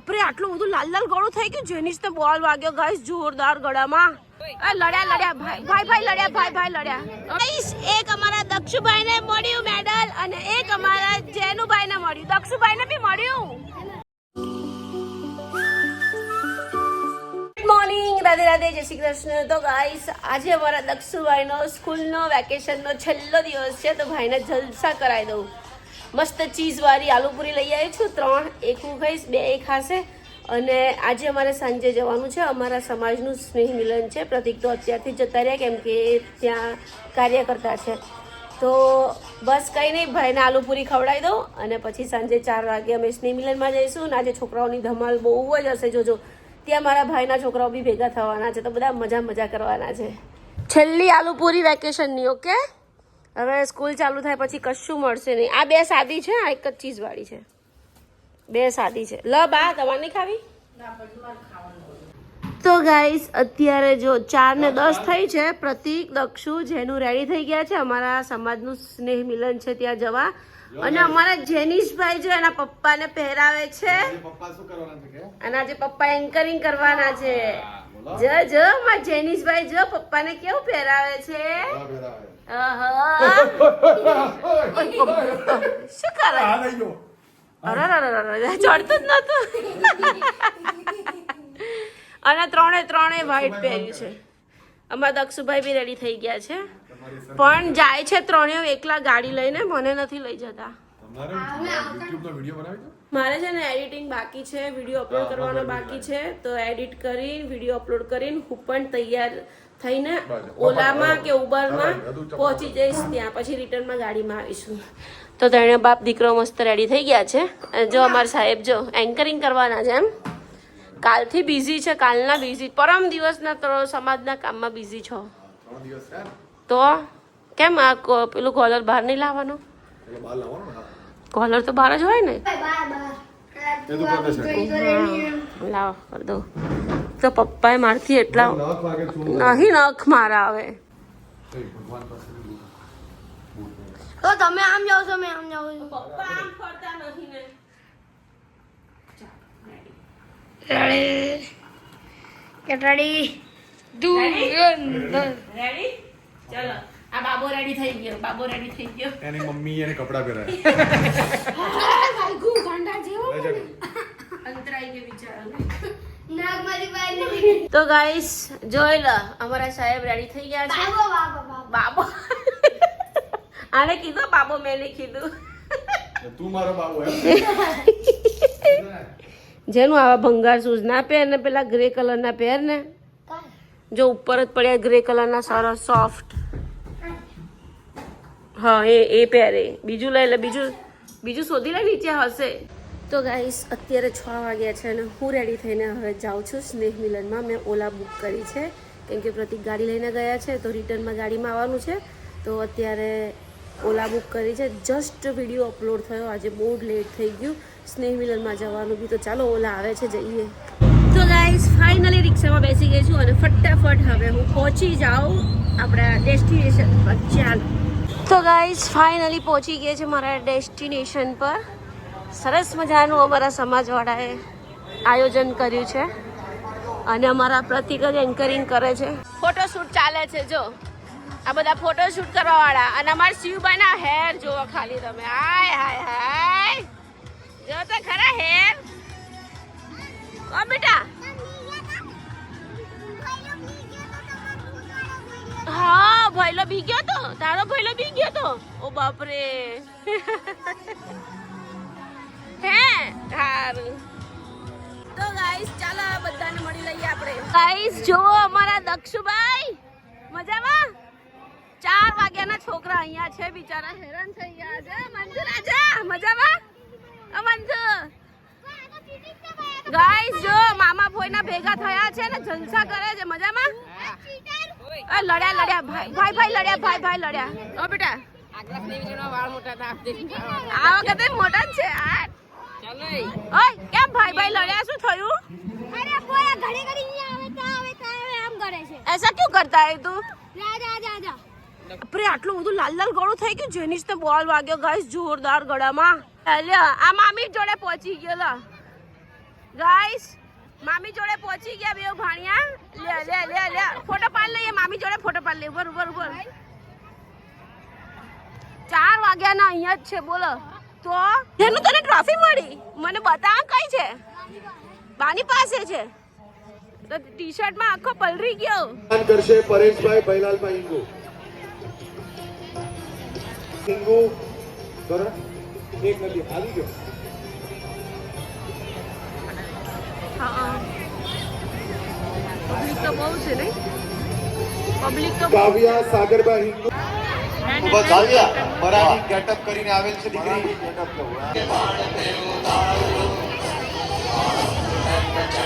બાપરે આટલું બધું લાલ લાલ ગળું થઈ ગયું. જેનિસ ને બોલ વાગ્યો ગાઈસ જોરદાર ગળામાં. લડ્યા ભાઈ લડ્યા. ગાઈસ એક અમારા દક્ષુભાઈ ને મળ્યું મેડલ અને એક અમારા જેનુભાઈ ને મળ્યું. દક્ષુભાઈ ને બી મળ્યું. ગુડ મોર્નિંગ, રાધે રાધે, જય શ્રી કૃષ્ણ. તો ગાઈસ આજે અમારા દક્ષુભાઈ નો સ્કૂલ નો વેકેશન નો છેલ્લો દિવસ છે, તો ભાઈને જલસા કરાવી દઉં. મસ્ત ચીઝ વાળી આલુપુરી લઈ આવી છું 3, એક હું ખાઈશ, 2 એ ખાશે. અને આજે અમારે સાંજે જવાનું છે. અમારા સમાજનું સ્નેહ મિલન છે. પ્રતિક તો અત્યારથી જતા રહ્યા કેમ કે ત્યાં કાર્યકર્તા છે. તો બસ કંઈ નહીં, ભાઈને આલુપુરી ખવડાવી દઉં અને પછી સાંજે 4 વાગે અમે સ્નેહ મિલનમાં જઈશું. અને આજે છોકરાઓની ધમાલ બહુ જ હશે. જોજો ત્યાં મારા ભાઈના છોકરાઓ બી ભેગા થવાના છે, તો બધા મજા કરવાના છે. છેલ્લી આલુપુરી વેકેશનની. ઓકે, હવે સ્કૂલ ચાલુ થાય પછી કશું મળશે નહીં. આ 2 સાદી છે, આ એક જ ચીઝ વાળી છે. 2 સાદી છે. લ બા, તમારે નહીં ખાવી? તો ગાઈસ અત્યારે જો 4:10 થઈ છે. પ્રતિક, દક્ષુ, જેનું રેડી થઈ ગયા છે અમારા સમાજનું સ્નેહ મિલન છે ત્યાં જવા. અને અમારા જેનિશભાઈ જો એના પપ્પાને પહેરાવે છે. અને આજે પપ્પા એન્કરિંગ કરવાના છે. જો મારા જેનિશભાઈ જો પપ્પાને કેવું પહેરાવે છે. શું કરે? ચડતું જ નતું. અને ત્રણે વ્હાઈટ પહેર્યું છે. અમારા દક્ષુભાઈ બી રેડી થઈ ગયા છે, પણ જાય છે 3 એકલા ગાડી લઈને. મને નથી લઈ જતા. મારે છે ને એડિટિંગ બાકી છે, વિડીયો અપલોડ કરવાનો બાકી છે. તો એડિટ કરીને વિડીયો અપલોડ કરીને હું પણ તૈયાર થઈને ઓલામાં કે ઉબરમાં પહોંચી જઈશ. ત્યાં પછી રિટર્નમાં ગાડીમાં આવીશું. તો તેણે બાપ દીકરો મસ્ત રેડી થઈ ગયા છે. જો અમારા સાહેબ જો એન્કરિંગ કરવાના છે. એમ કાલથી બિઝી છે, કાલના બિઝી, પરમ દિવસના તો સમાજના કામમાં બિઝી છો. તો કેમ આ પેલું કોલર બહાર નહીં લાવવાનો? કોલર તો બહાર જ હોય ને. લાવ કર દો. તો પપ્પાએ મારથી એટલા નહીં નખ મારા આવે. તો તમે આમ જાઓ છો, મેં આમ જાઉં છું. પપ્પા આમ ફરતા નથી ને. રેડી ચલો, આ બાબો રેડી થઈ ગયો. એની મમ્મી એને કપડા પહેરાય. અંતરાઈ ગયો બિચારાને. તો ગાઈસ જોઈ લો, અમારા સાહેબ રેડી થઈ ગયા છે. બાબો આને કીધું બાબો, મેં નહીં કીધું. તું મારો બાબુ એમ. જેનું આવા ભંગાર શૂઝ ના પહેર ને પેલા ગ્રે કલર ના પહેર ને. જો ઉપર જ પડ્યા ગ્રે કલર ના સરસ સોફ્ટ. હા એ પહેરે. બીજું લઈ લે, બીજું શોધી લે, નીચે હશે. તો ગાઈસ અત્યારે 6 વાગ્યા છે અને હું રેડી થઈને હવે જાઉં છું સ્નેહ મિલનમાં. મેં ઓલા બુક કરી છે કેમ કે પ્રતિક ગાડી લઈને ગયા છે, તો રિટર્નમાં ગાડીમાં આવવાનું છે. તો અત્યારે ઓલા બુક કરી છે. જસ્ટ વિડીયો અપલોડ થયો, આજે બહુ લેટ થઈ ગયું સ્નેહ મિલનમાં જવાનું બી. તો ચાલો ઓલા આવે છે, જઈએ. તો ગાઈસ ફાઇનલી રિક્ષામાં બેસી ગઈ છું અને ફટાફટ હવે હું પહોંચી જાઉં આપણા ડેસ્ટિનેશન પર. ચાલો. તો ગાઈસ ફાઇનલી પહોંચી ગયા છે મારા ડેસ્ટિનેશન પર. સરસ મજાનું અમારા સમાજવાળાએ આયોજન કર્યું છે અને અમારા પ્રતિક જ એન્કરિંગ કરે છે. ફોટોશૂટ ચાલે છે. જો આ બધા ફોટોશૂટ કરવા વાળા. અને અમારા શિવભાઈના હેર જોવો ખાલી તમે. હાય જો તો ખરા હેર. ઓ બેટા, હા ભઈલો બી ગયો તો. તારો ભઈલો બી ગયો તો. ઓ બાપરે. હે સારું. તો ગાઈસ ચાલો બધાને મળી લઈએ આપણે. ગાઈસ જો અમારા દક્ષુભાઈ મજામાં. 4 વાગ્યાના છોકરા અહીંયા છે, બિચારા હેરાન થઈ ગયા છે. મંજુ રાજા મજામાં. મંજુ ગાઈસ જો મામા ફોઈના ભેગા થયા છે ને જલસા કરે છે. મજામાં. લડ્યા ભાઈ લડ્યા. ઓ બેટા, આ વખતે મોટા જ છે. ઓય કેમ ભાઈ લડ્યા? શું થયું? અરે કોઈ ઘડી આવે તો આમ કરે છે. ऐसा क्यों करता है तू? જા. અરે આટલું બધું લાલ લાલ ગળું થઈ ગયું. જેનિસ ને બોલ વાગ્યો ગાઈસ જોરદાર ગળામાં. આ મામી જોડે પહોંચી ગયો. ગાઈસ ગાઈસ મામી જોડે પહોંચી ગયા બે ભાણિયા. લે લે લે લે ફોટો પાડ લઈએ મામી જોડે. ફોટો પાડ લે. ઉપર ઉપર ઉપર 4 વાગ્યાના અહીંયા જ છે. બોલો તો જેનું તને ટ્રોફી મળી મને બતાવ કઈ છે. બાની પાસે છે. તો ટી શર્ટમાં આખો પલરી ગયો. કરશે પરેશભાઈ ભૈલાલભાઈ હિંગુ. હિંગુ બરાબર એક નથી આવી ગયો. હા પબ્લિક તો બહુ છે નહીં. પબ્લિક તો કાવ્યા સાગરભાઈ હિંગુ. ઉભા કાવ્યા મરાઠી ગેટઅપ કરીને આવેલ છે દીકરી.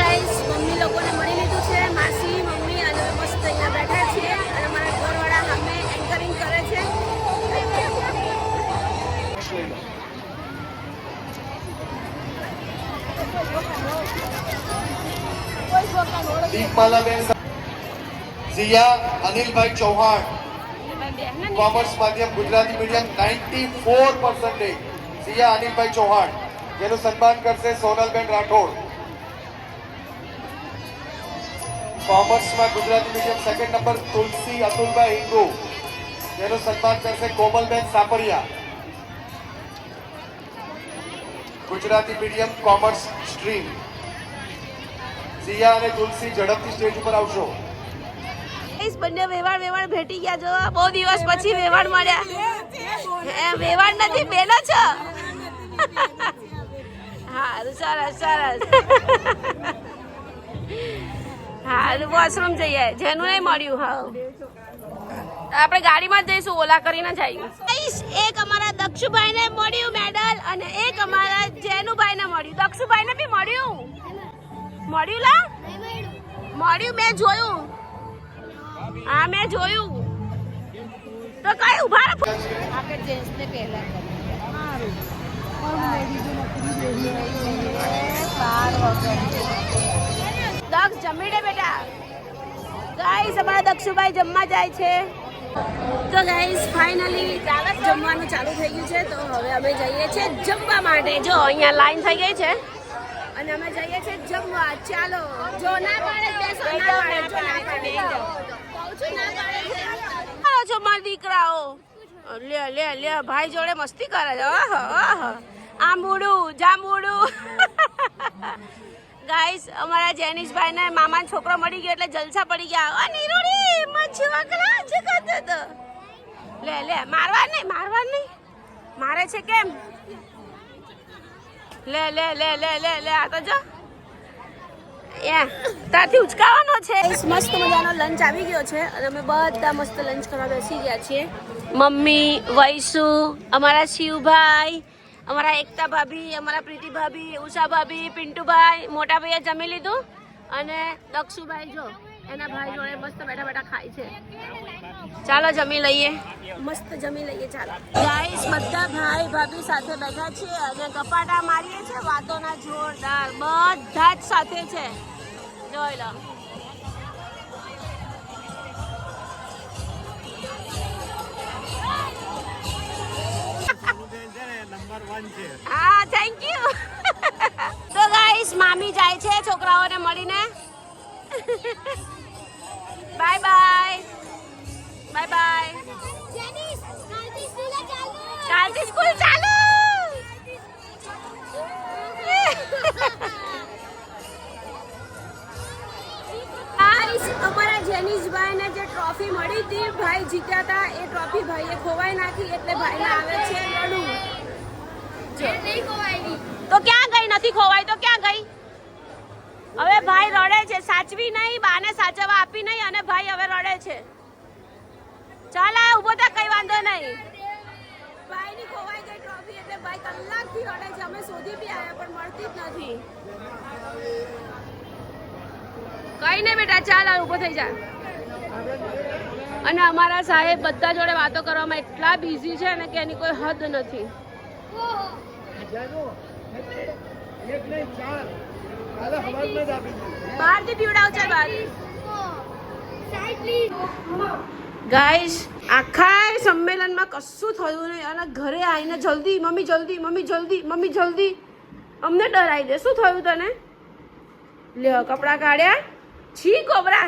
ગાઈસ મમ્મી લોકોને મળી લીધું છે. માસી મમ્મી અને મસ્ત અહીંયા બેઠા છીએ અને અમારા ઘરવાળા સામે એન્કરિંગ કરે છે. દીપમાલાબેન સિયા અનિલભાઈ ચૌહાણ કોમર્સ માધ્યમ ગુજરાતી મીડિયમ 94%. સિયા અનિલભાઈ ચૌહાણ જેનું સન્માન કરશે સોનલબેન રાઠોડ. કોમર્સમાં Gujarati medium second number Tulsi Atulbhai Hingu જેનું સન્માન કરશે Komalben Sapariya. Gujarati medium commerce stream. Siya અને તુલસી ઝડપથી સ્ટેજ ઉપર આવશો. ગાઈસ બંને વેવાણ ભેટી ગયા. જો બહુ દિવસ પછી વેવાણ મળ્યા. વેવાણ નથી બેનો છો. હારું સરસ સરસ. હારું વોશરૂમ જઈએ. જેનું નહીં મળ્યું. હા આપણે ગાડીમાં જ જઈશું. ઓલા કરીને જઈએ. એક અમારા દક્ષુભાઈને મળ્યું મેડલ અને એક અમારા જેનુભાઈને મળ્યું. દક્ષુભાઈને બી મળ્યું. મળ્યું લા મળ્યું. મેં જોયું. હા મેં જોયું. તો કઈ ઉભા રહો. દક્ષ જમી લે બેટા. ગાઈસ અમારા દક્ષુભાઈ જમવા જાય છે. તો ગાઈસ ફાઇનલી જમવાનું ચાલુ થઈ ગયું છે. તો હવે અમે જઈએ છીએ જમવા માટે. જો અહીંયા લાઈન થઈ ગઈ છે અને અમે જઈએ છીએ જમવા. ચાલો. જો ના પાડે બેસો. ના પાડે જો ના પાડે જાઓ. કહું છું ના પાડે છે. છો મારા દીકરાઓ. લે લે લે ભાઈ જોડે મસ્તી કરે છે. ઓહો ઓહો આંબુડું જાંબુડું. ગાઈસ અમારા જેનિશભાઈ ને મામાનો છોકરો મળી ગયો એટલે જલસા પડી ગયા. ઓ નીરુડી મચ્છવાકરા જગત તો. લે લે મારવા નહીં મારે છે કેમ. લે લે લે લે લે લે આ તો જો ત્યાંથી ઉચકાવાનો છે. મસ્ત મજાનો લંચ આવી ગયો છે અને અમે બધા મસ્ત લંચ કરવા બેસી ગયા છીએ. મમ્મી વૈસુ અમારા શિવભાઈ અમારા એકતા ભાભી અમારા પ્રીતિ ભાભી ઉષા ભાભી પિન્ટુભાઈ મોટા ભાઈએ જમી લીધું અને દક્ષુભાઈ જો એના ભાઈ જોડે મસ્ત બેઠા બેઠા ખાય છે. ચાલો જમી લઈએ. મસ્ત જમી લઈએ. ચાલો ગાઈસ બધા ભાઈ ભાભી સાથે બેઠા છીએ અને ગપાટા મારીએ છીએ. વાતોના જોરદાર બધા જ સાથે છે. જોઈ લો. હા થેન્ક યુ. તો ગાઈસ મામી જાય છે છોકરાઓને મળીને. Bye bye bye bye. કાલથી સ્કૂલ ચાલુ. અમારા જેનિશભાઈ ને જે ટ્રોફી મળી હતી ભાઈ જીત્યા હતા એ ટ્રોફી ભાઈએ ખોવાઈ નાખી એટલે ભાઈને આવે છે રડવું. તો ક્યાં ગઈ? નથી ખોવાઈ તો ક્યાં ગઈ? હવે ભાઈ રડે છે. સાચવી નહીં બાને સાચવવા આપી નહીં અને ભાઈ હવે રડે છે. ચાલ આ ઉભો થા કઈ વાંધો નહીં. ભાઈની ખોવાઈ ગઈ ટ્રોફી એટલે ભાઈ કલાકથી રડે છે. અમે શોધી બી આવ્યા પણ મળતી જ નથી. કઈ નહીં બેટા ચાલ આ ઉભો થઈ જા. અને અમારા સાહેબ બધા જોડે વાતો કરવામાં એટલા બિઝી છે ને કે એની કોઈ હદ નથી. બહારથી પીવડાવ છે બહાર. ગાઈસ આખા સંમેલનમાં કશું થયું નહીં અને ઘરે આવીને જલ્દી મમ્મી જલ્દી મમ્મી જલ્દી મમ્મી જલ્દી અમને ડરાવી દે. શું થયું તને? લ્યો કપડાં કાઢ્યા છી કોબરા